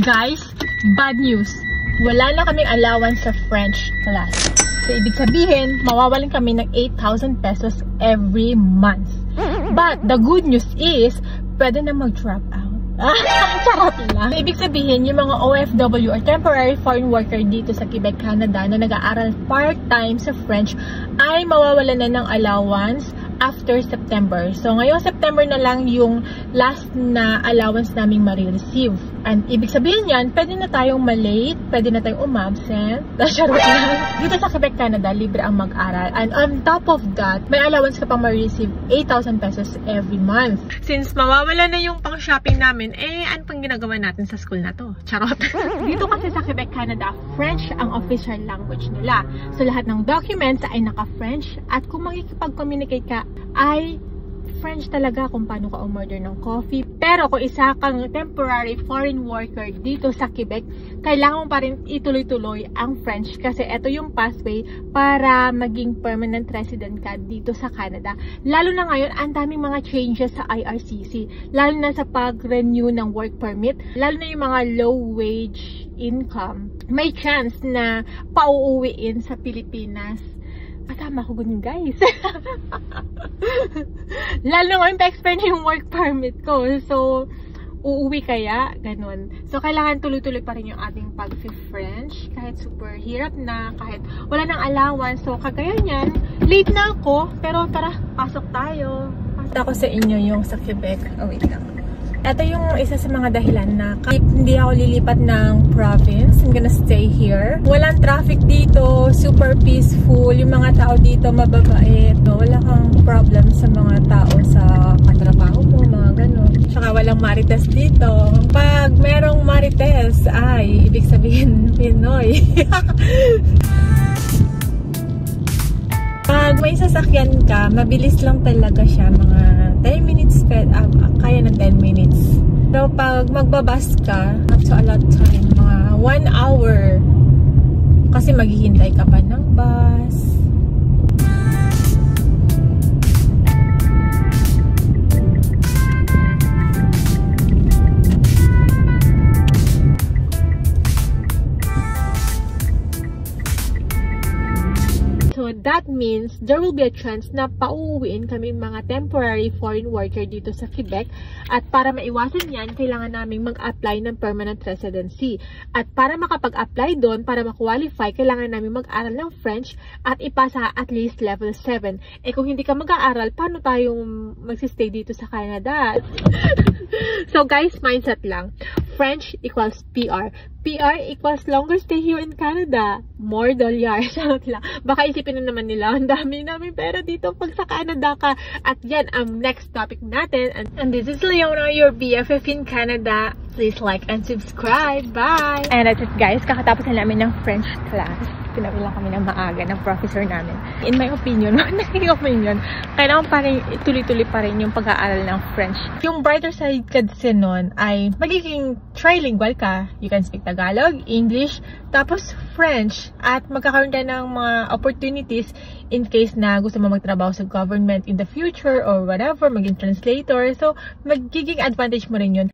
Guys, bad news. Wala na kaming allowance sa French class. So, ibig sabihin, mawawalan kami ng 8,000 pesos every month. But, the good news is, pwede na mag-drop out. Charot lang. So, ibig sabihin, yung mga OFW or temporary foreign worker dito sa Quebec, Canada na nag-aaral part-time sa French ay mawawalan na ng allowance after September. So, ngayong September na lang yung last na allowance naming marireceive. And ibig sabihin yan, pwede na tayong malate, pwede na tayong umabsent. Charot lang. Dito sa Quebec, Canada, libre ang mag-aral. And on top of that, may allowance ka pang marireceive 8,000 pesos every month. Since mawawala na yung pang-shopping namin, ano pang ginagawa natin sa school na to? Charot. Dito kasi sa Quebec, Canada, French ang official language nila. So, lahat ng documents ay naka-French. At kung makikipag-communicate ka, ay French talaga kung paano ka umorder ng coffee. Pero kung isa kang temporary foreign worker dito sa Quebec, kailangan mo pa rin ituloy-tuloy ang French kasi ito yung pathway para maging permanent resident ka dito sa Canada. Lalo na ngayon, ang daming mga changes sa IRCC. Lalo na sa pag-renew ng work permit. Lalo na yung mga low wage income. May chance na pauuwiin sa Pilipinas. Kasama ko ganun, guys. Lalo ngayon, pa-expire na yung work permit ko. So, uuwi kaya? Ganun. So, kailangan tuloy-tuloy pa rin yung ating pag-French. Kahit super hirap na, kahit wala nang allowance. So, kagaya niyan, late na ako. Pero tara, pasok tayo. Pasok ako sa inyo yung sa Quebec. Oh, wait lang. Ito yung isa sa mga dahilan na kahit hindi ako lilipat ng province, I'm gonna stay here. Walang traffic dito, super peaceful. Yung mga tao dito mababait. No? Wala kang problem sa mga tao sa katrabaho mo, mga ganun. Tsaka walang marites dito. Pag merong marites, ay ibig sabihin Pinoy. Pag may sasakyan ka, mabilis lang talaga siya. Mga 10 minutes, kaya ng 10 minutes. Pero pag magbabas ka, not so a lot time, mga 1 hour. Kasi maghihintay ka pa ng bus. So, that means there will be a chance na pauuwiin kami mga temporary foreign worker dito sa Quebec. At para maiwasan yan, kailangan naming mag-apply ng permanent residency. At para makapag-apply doon, para ma-qualify, kailangan namin mag-aral ng French at ipasa at least level 7. Eh kung hindi ka mag-aaral, paano tayong magsistay dito sa Canada? So guys, mindset lang. French equals PR. PR equals longer stay here in Canada. More dolyar. Charot lang. Baka isipin na naman nila, ang dami namin pera dito pag sa Canada ka. At yan ang next topic natin. And this is Leona, your BFF in Canada. Please like and subscribe. Bye! And that's it guys. Kakatapos na namin ng French class. Pinawin lang kami ng maaga ng professor namin. In my opinion, kailangan pa rin, tuloy-tuloy pa rin yung pag-aaral ng French. Yung brighter side kasi nun ay magiging trilingual ka. You can speak Tagalog, English, tapos French. At magkakaroon ka ng mga opportunities in case na gusto mo magtrabaho sa government in the future or whatever, maging translator. So, magiging advantage mo rin yun.